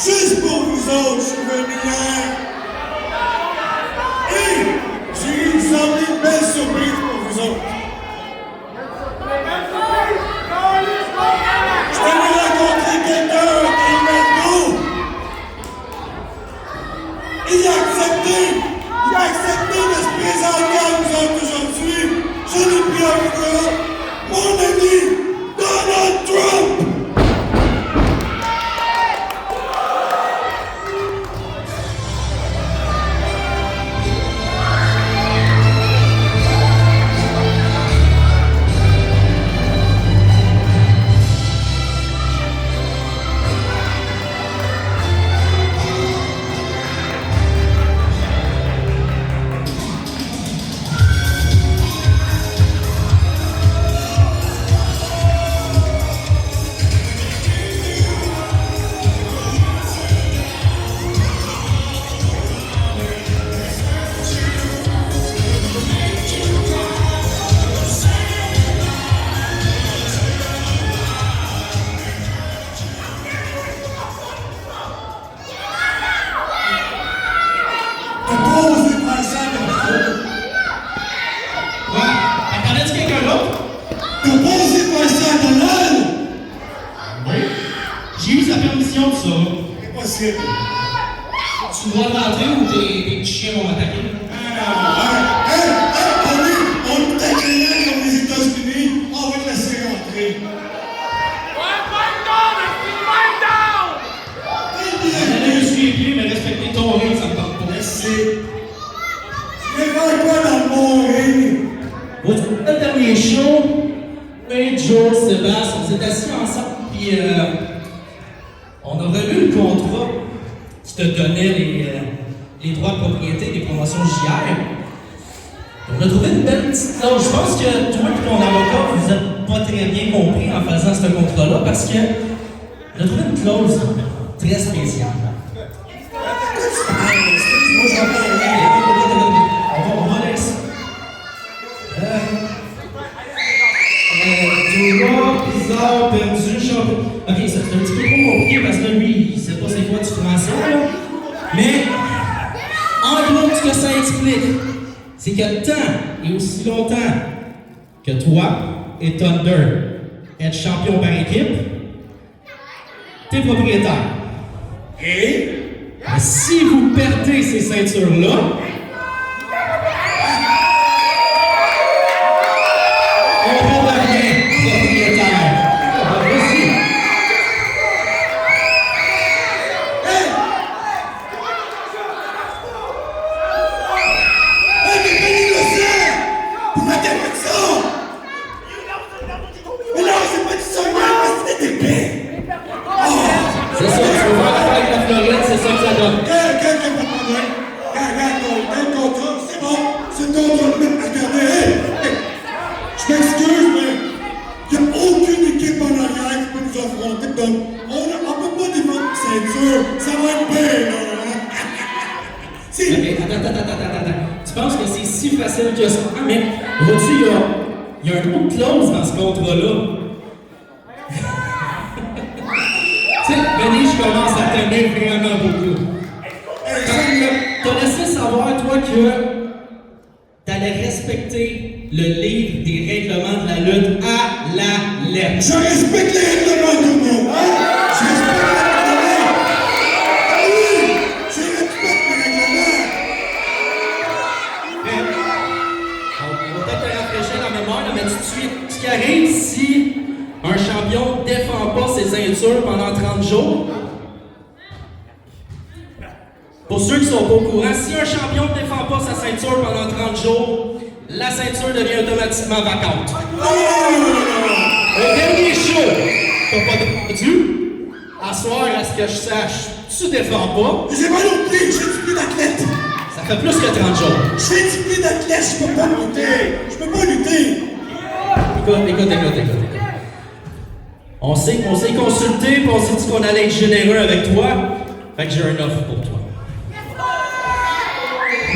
Juste pour vous autres, je suis venu là. Et j'ai une belle surprise pour vous autres. Je t'ai rencontré quelqu'un qui est maintenant. Il a accepté de se présenter à nous autres aujourd'hui. Je l'ai pris à vous, mon ami Donald Trump. Impossible. Tu dois rentrer ou tes chiens vont m'attaquer? On est accueillant comme les États-Unis, on va te laisser rentrer. Je suis les pieds, mais respecter ton ring, ça me tente pas. Merci. Tu n'es pas dans mon ring. Votre dernier show, Joe, Sébastien, on s'est assis ensemble, puis on a revu le contrat qui te donnait les droits de propriété des promotions JR. On a trouvé une belle petite clause. Je pense que toi et ton avocat, vous n'êtes pas très bien compris en faisant ce contrat-là parce que on a trouvé une clause très spéciale. Excuse-moi, j'en parle rien. On va laisser. Droit, bizarre, perdu, champion. Ok, c'est un petit peu trop compliqué parce que lui, il sait pas c'est quoi du français, là. Mais, en gros, ce que ça explique, c'est que tant et aussi longtemps que toi et Thunder êtes champions par équipe, t'es propriétaire. Et si vous perdez ces ceintures-là, Tu penses que c'est si facile que ça? Ah, mais, vois-tu, il y a un autre clause dans ce contrat-là. Tu sais, Benny, je commence à t'aimer vraiment beaucoup. T'as laissé savoir, toi, que t'allais respecter le livre des règlements de la lutte à la lettre. Je respecte les règlements de mon, hein? Je respecte les règlements. Oui, je respecte les règlements. On va peut-être te rafraîchir la mémoire, là, mais tout de suite, ce qui arrive si un champion ne défend pas ses ceintures pendant 30 jours, pour ceux qui ne sont pas au courant, si un champion ne défend pas sa ceinture pendant 30 jours, la ceinture devient automatiquement vacante. Au dernier show, t'as pas dû, à soir, à ce que je sache, tu défends pas. J'ai mal au pied, j'ai du pied d'athlète. Ça fait plus que 30 jours. J'ai du pied d'athlète, je peux pas lutter. Je peux pas lutter. Écoute. On s'est consulté, puis on s'est dit qu'on allait être généreux avec toi. Fait que j'ai un offre pour toi.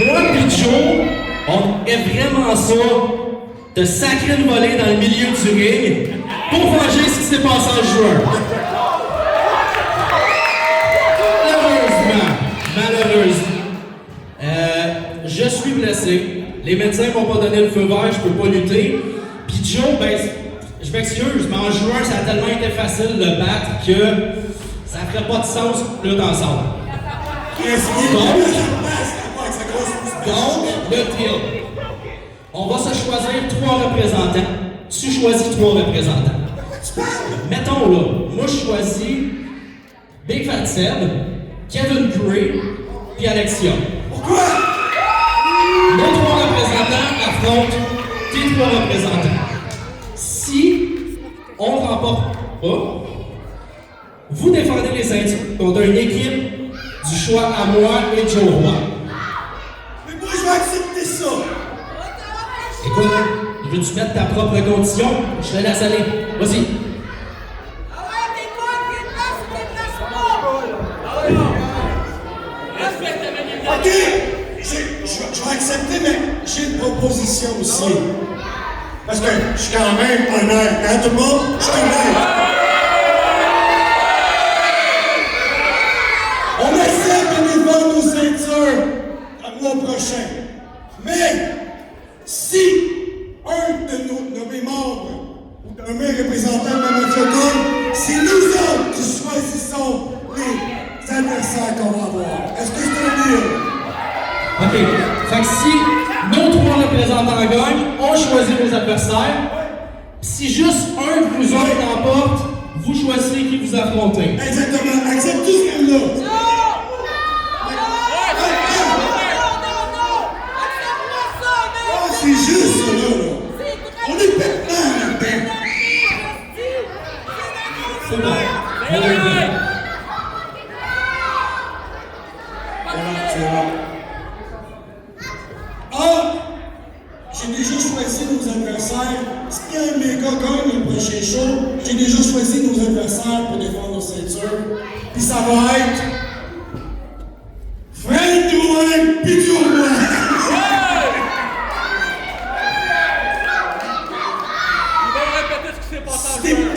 Moi et Joe, on est vraiment ça de sacrer une volée dans le milieu du ring pour venger ce qui s'est passé en juin. blessé. Les médecins m'ont pas donné le feu vert, je peux pas lutter. Puis Joe, ben, je m'excuse, mais en juin, ça a tellement été facile de le battre que ça ferait pas de sens là dans le centre. Donc, le deal. On va se choisir 3 représentants. Tu choisis 3 représentants. Mettons là, moi je choisis Big Fat Seb, Kevin Gray, puis Alexia. Pourquoi? Nos 3 représentants affrontent tes 3 représentants. Si on ne remporte pas, vous défendez les ceintures contre une équipe du choix à moi et Joe Roy. Mais moi, je vais accepter ça. Écoute, veux-tu mettre ta propre condition? Je te laisse aller. Vas-y. Ok, je vais accepter, mais j'ai une proposition aussi. Parce que je suis quand même honnête. Hein, tout le monde? Je suis honnête. On essaie de nous vendre nos ceintures le mois prochain. Mais si un de mes membres ou de mes représentants de notre club, c'est nous autres qui choisissons les adversaires qu'on va avoir. Est-ce que c'est un deal? OK. Fait que si nos 3 représentants gagnent, on choisit nos adversaires. Si juste un de vous autres l'emporte, vous choisissez qui vous affrontez. Exactement. Accepte tout ce qu'elle a. C'est juste ça, là. On est maintenant là-dedans. C'est bon. J'ai déjà choisi nos adversaires. Si un de mes gars gagne le prochain show, j'ai déjà choisi nos adversaires pour défendre nos ceintures. Puis ça va être Fred Drouin pis Drouin.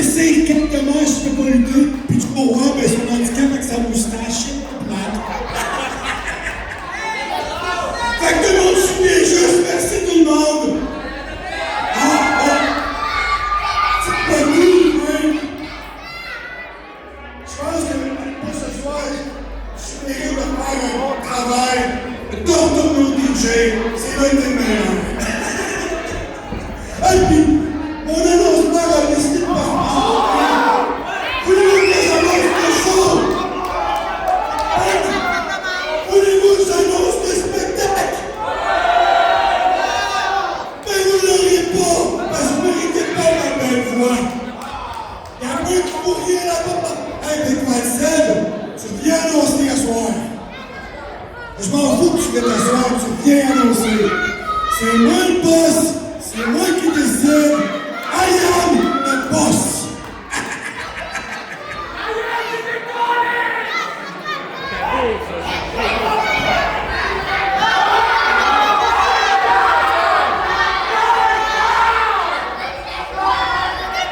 C'est exactement, je peux pas lutter. Puis Drouin, ben son handicap avec sa moustache, c'est plate. Fait que tout le monde suit juste, merci tout le monde! C'est pas nous, hein? Je pense que pour ce soir, je suis mérite de faire un bon travail. Dans nos DJ, c'est l'un des meilleurs. Et puis, mon annonceur a décidé de participer. Voulez-vous que j'annonce le show? Voulez-vous que j'annonce le spectacle? Mais vous l'aurez pas, parce que vous ne méritez pas ma belle voix. Il y a un qui faut rien là-bas. Hey, Big Fat Seb, tu viens annoncer à soir. Je m'en fous que tu viennes t'asseoir, tu viens annoncer. C'est moi le boss, c'est moi qui décide. I am the boss.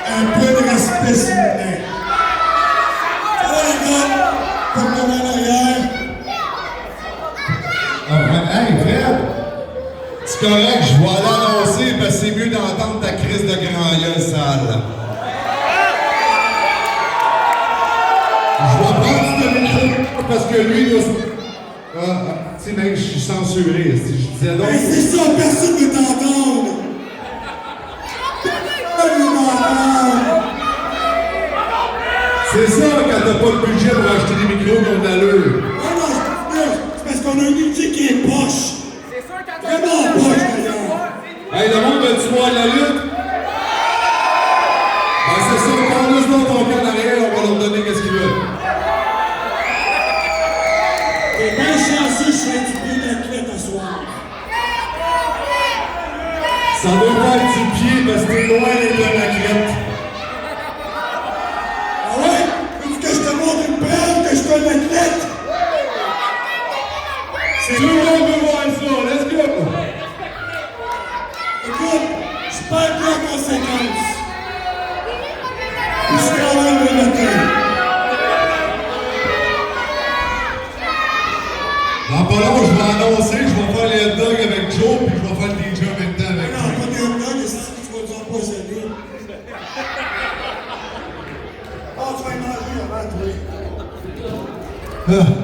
Un peu de respect, s'il vous plaît. Ça va, les gars? Comme le en arrière. Hey, Fred! C'est correct, je vais aller annoncer parce que c'est mieux d'entendre ta crise de grand gueule sale. Je vais prendre ce micro parce que lui, tu sais, mec, je suis censuré. Si je disais donc. Hey, c'est ça, personne ne veut t'entendre. Personne ne veut m'entendre. C'est ça quand t'as pas le budget pour acheter des micros qui ont de l'allure. Ah non, c'est parce qu'on a un outil qui est poche. Vraiment poche, d'ailleurs. Hey, le monde veut-tu voir la lutte? Ben, c'est ça, quand on dans ton camp arrière, on va leur donner qu'est-ce qu'ils veulent. T'es bien chanceux, je serais du pied d'athlète à soir. Ça doit pas être du pied parce que t'es loin d'être un athlète. Ah ouais? Veux-tu que je te montre une preuve que je suis un athlète? Tout le monde veut voir ça, let's go! Écoute, je perds pas en conséquence. Je suis quand même le matin. Dans pas long, je vais annoncer, je vais faire les hot dogs avec Joe Ah.